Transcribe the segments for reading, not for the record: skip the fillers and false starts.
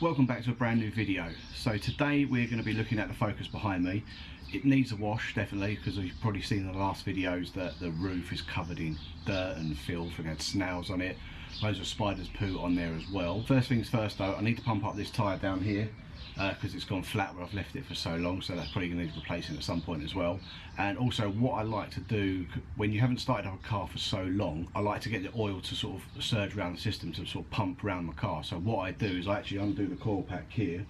Welcome back to a brand new video. So today we're going to be looking at the Focus behind me. It needs a wash definitely, because you've probably seen in the last videos that the roof is covered in dirt and filth and had snails on it. Loads of spiders poo on there as well. First things first though, I need to pump up this tyre down here because it's gone flat where I've left it for so long, so that's probably going to need replacing at some point as well. And also what I like to do when you haven't started up a car for so long, I like to get the oil to sort of surge around the system, to sort of pump around the car. So what I do is I actually undo the coil pack here,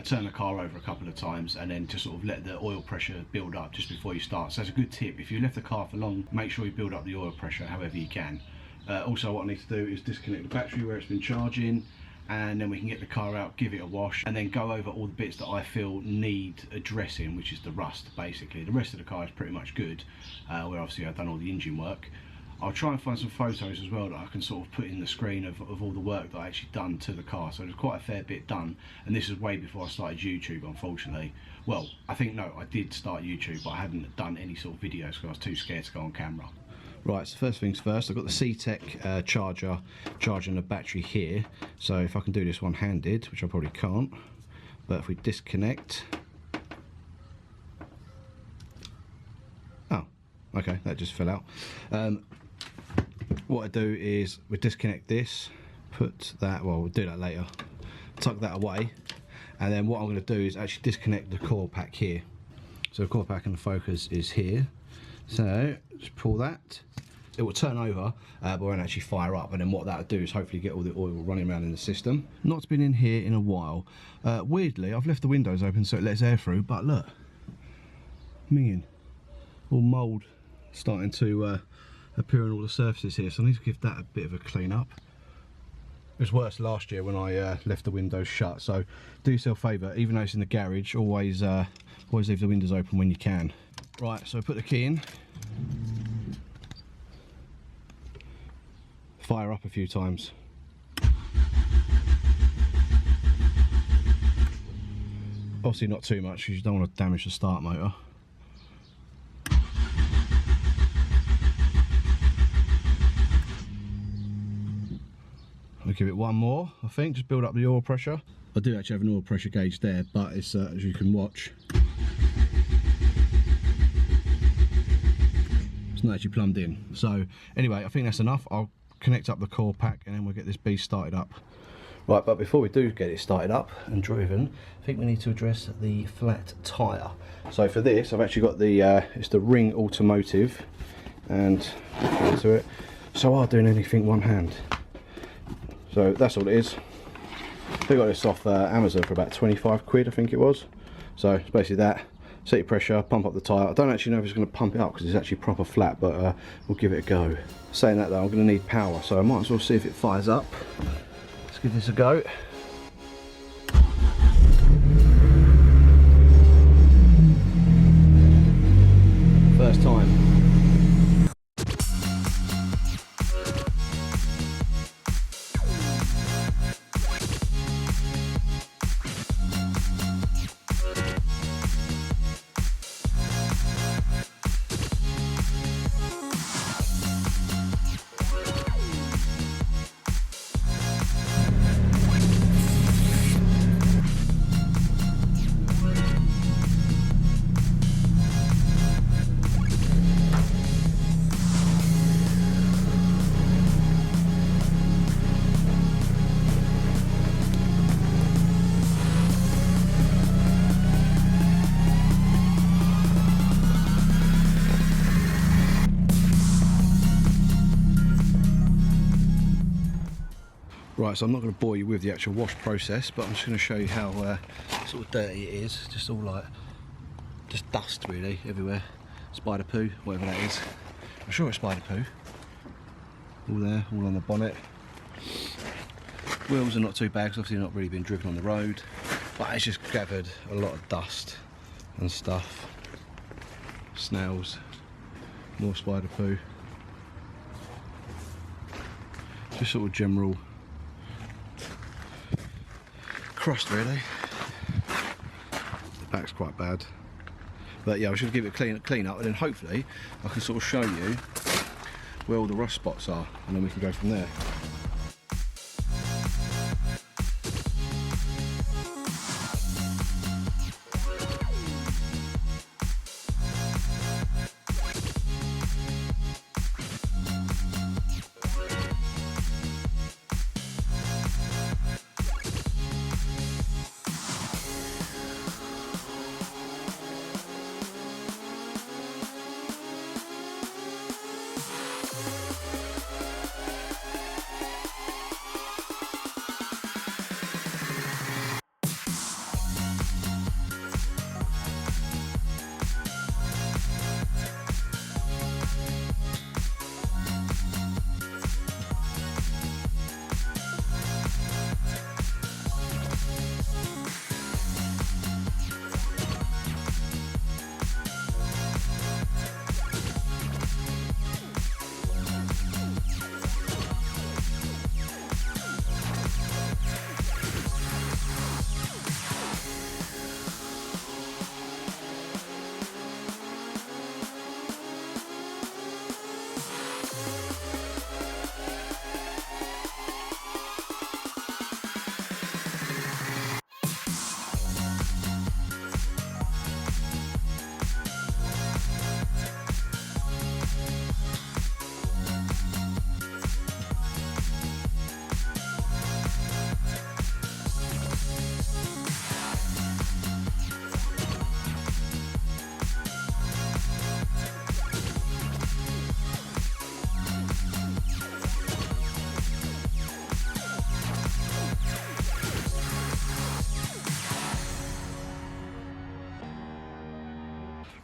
turn the car over a couple of times, and then just sort of let the oil pressure build up just before you start. So that's a good tip. If you left the car for long, make sure you build up the oil pressure however you can. Also what I need to do is disconnect the battery where it's been charging, and then we can get the car out, give it a wash, and then go over all the bits that I feel need addressing, which is the rust basically. The rest of the car is pretty much good, where obviously I've done all the engine work. I'll try and find some photos as well that I can sort of put in the screen of all the work that I actually done to the car. So there's quite a fair bit done, and this is way before I started YouTube, unfortunately. Well, I think no, I did start YouTube, but I hadn't done any sort of videos because I was too scared to go on camera. Right, so first things first, I've got the C-Tech charger charging the battery here. So if I can do this one-handed, which I probably can't, but if we disconnect... Oh, okay, that just fell out. What I do is we disconnect this, put that, well we'll do that later, tuck that away, and then what I'm going to do is actually disconnect the coil pack here. So the coil pack and the Focus is here. So just pull that, it will turn over but won't actually fire up, and then what that'll do is hopefully get all the oil running around in the system. Not been in here in a while. Weirdly, I've left the windows open so it lets air through, but look, minging, all mould starting to appear on all the surfaces here, so I need to give that a bit of a clean up. It was worse last year when I left the windows shut, so do yourself a favour, even though it's in the garage, always leave the windows open when you can. Right, so put the key in, fire up a few times. Obviously not too much because you don't want to damage the start motor. I'll give it one more, I think, just build up the oil pressure. I do actually have an oil pressure gauge there, but it's as you can watch, it's not actually plumbed in. So anyway, I think that's enough. I'll connect up the coil pack and then we'll get this beast started up. Right, but before we do get it started up and driven, I think we need to address the flat tyre. So for this, I've actually got the it's the Ring Automotive, and into it. So I'm doing anything one hand. So that's all it is. They got this off Amazon for about 25 quid, I think it was. So it's basically that. Set your pressure, pump up the tyre. I don't actually know if it's going to pump it up because it's actually proper flat, but we'll give it a go. Saying that though, I'm going to need power, so I might as well see if it fires up. Let's give this a go. First time. Right, so I'm not going to bore you with the actual wash process, but I'm just going to show you how sort of dirty it is. Just all like, just dust really everywhere. Spider poo, whatever that is. I'm sure it's spider poo. All there, all on the bonnet. Wheels are not too bad because obviously not really been driven on the road, but it's just gathered a lot of dust and stuff. Snails, more spider poo. Just sort of general crust really. The back's quite bad, but yeah, I should give it a clean up, and then hopefully I can sort of show you where all the rust spots are, and then we can go from there.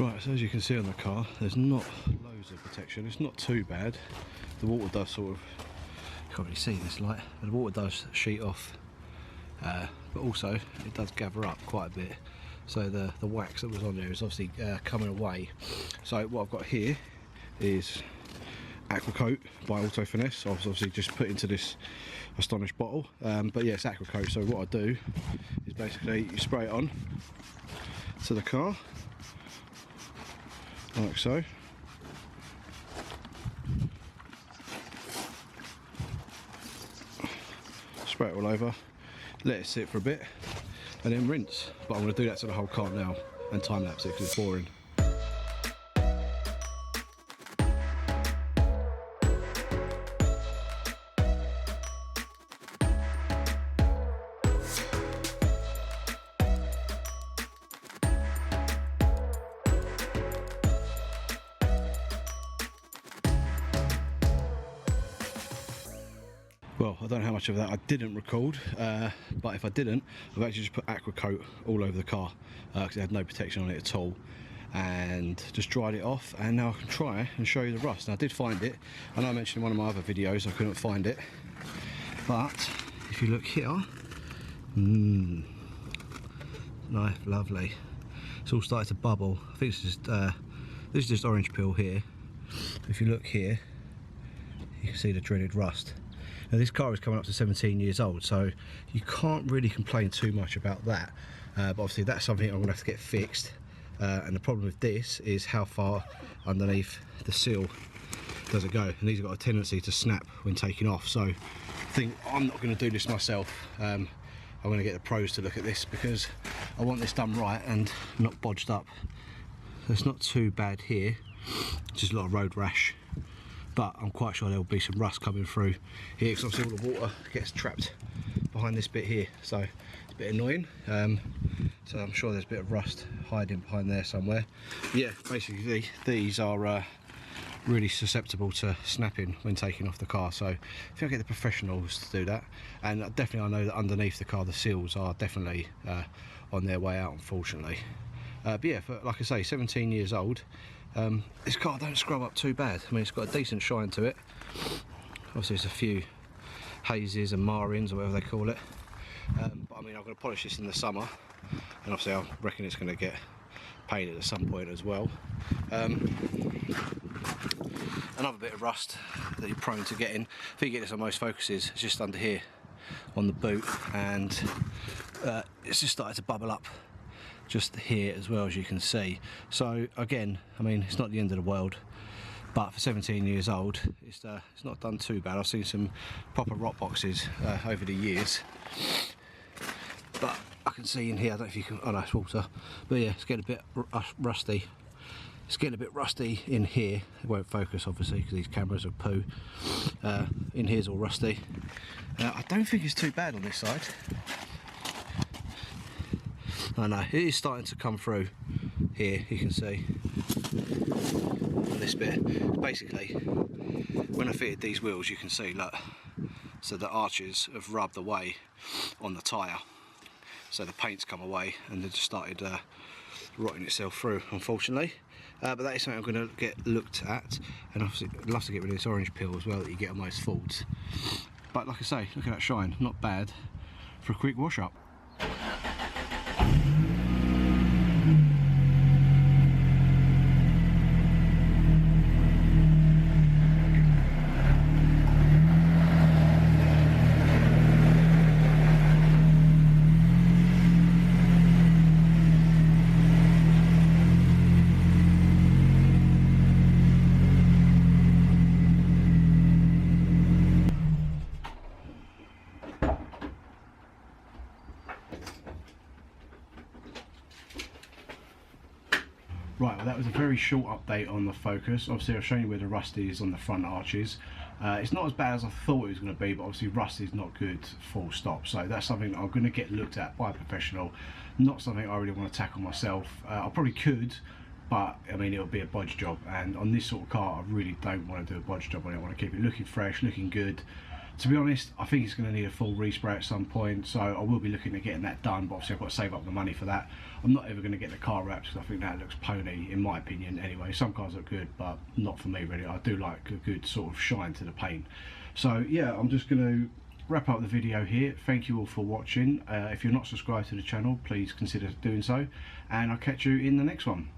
Right, so as you can see on the car, there's not loads of protection. It's not too bad. The water does sort of, you can't really see this light, but the water does sheet off, but also it does gather up quite a bit. So the wax that was on there is obviously coming away. So what I've got here is Aqua Coat by Auto Finesse. I was obviously just put into this Astonish bottle, but yeah, it's Aqua Coat. So what I do is basically you spray it on to the car, like so. Spray it all over, let it sit for a bit, and then rinse. But I'm going to do that to the whole car now and time lapse it because it's boring. Well, I don't know how much of that I didn't record, but if I didn't, I've actually just put Aqua Coat all over the car because it had no protection on it at all, and just dried it off, and now I can try and show you the rust. Now I did find it, I know I mentioned in one of my other videos I couldn't find it, but if you look here, nice, lovely, it's all started to bubble. I think this is just orange peel here. If you look here, you can see the dreaded rust. Now this car is coming up to 17 years old, so you can't really complain too much about that, but obviously that's something I'm going to have to get fixed, and the problem with this is how far underneath the seal does it go, and these have got a tendency to snap when taking off. So I think I'm not going to do this myself. I'm going to get the pros to look at this because I want this done right and not bodged up. So it's not too bad here, just a lot of road rash. But I'm quite sure there will be some rust coming through here because obviously all the water gets trapped behind this bit here, so it's a bit annoying. So I'm sure there's a bit of rust hiding behind there somewhere. Yeah, basically these are really susceptible to snapping when taking off the car, so if I get the professionals to do that, and definitely I know that underneath the car the seals are definitely on their way out, unfortunately. But yeah, like I say, 17 years old. This car don't scrub up too bad. I mean, it's got a decent shine to it. Obviously there's a few hazes and marins or whatever they call it, but I mean I'm going to polish this in the summer, and obviously I reckon it's going to get painted at some point as well. Another bit of rust that you're prone to getting, I think you get this on most Focuses, it's just under here on the boot, and it's just started to bubble up just here as well, as you can see. So again, I mean, it's not the end of the world, but for 17 years old, it's not done too bad. I've seen some proper rot boxes over the years, but I can see in here, I don't know if you can, oh no, it's water, but yeah, it's getting a bit rusty. It's getting a bit rusty in here. It won't focus obviously because these cameras are poo. In here's all rusty. I don't think it's too bad on this side. I know, it is starting to come through here, you can see on this bit. Basically, when I fitted these wheels, you can see, look, so the arches have rubbed away on the tyre, so the paint's come away and they've just started rotting itself through, unfortunately. But that is something I'm going to get looked at, and obviously I'd love to get rid of this orange peel as well that you get on most Fords. But like I say, look at that shine, not bad for a quick wash up. Right, well that was a very short update on the Focus. Obviously I've shown you where the rust is on the front arches. It's not as bad as I thought it was going to be, but obviously rust is not good, full stop. So that's something that I'm going to get looked at by a professional. Not something I really want to tackle myself. I probably could, but I mean it'll be a bodge job, and on this sort of car I really don't want to do a bodge job on it. I want to keep it looking fresh, looking good, To be honest, I think it's going to need a full respray at some point, so I will be looking at getting that done, but obviously I've got to save up the money for that. I'm not ever going to get the car wraps because I think that looks pony, in my opinion anyway. Some cars look good, but not for me really. I do like a good sort of shine to the paint. So yeah, I'm just going to wrap up the video here. Thank you all for watching. If you're not subscribed to the channel, please consider doing so, and I'll catch you in the next one.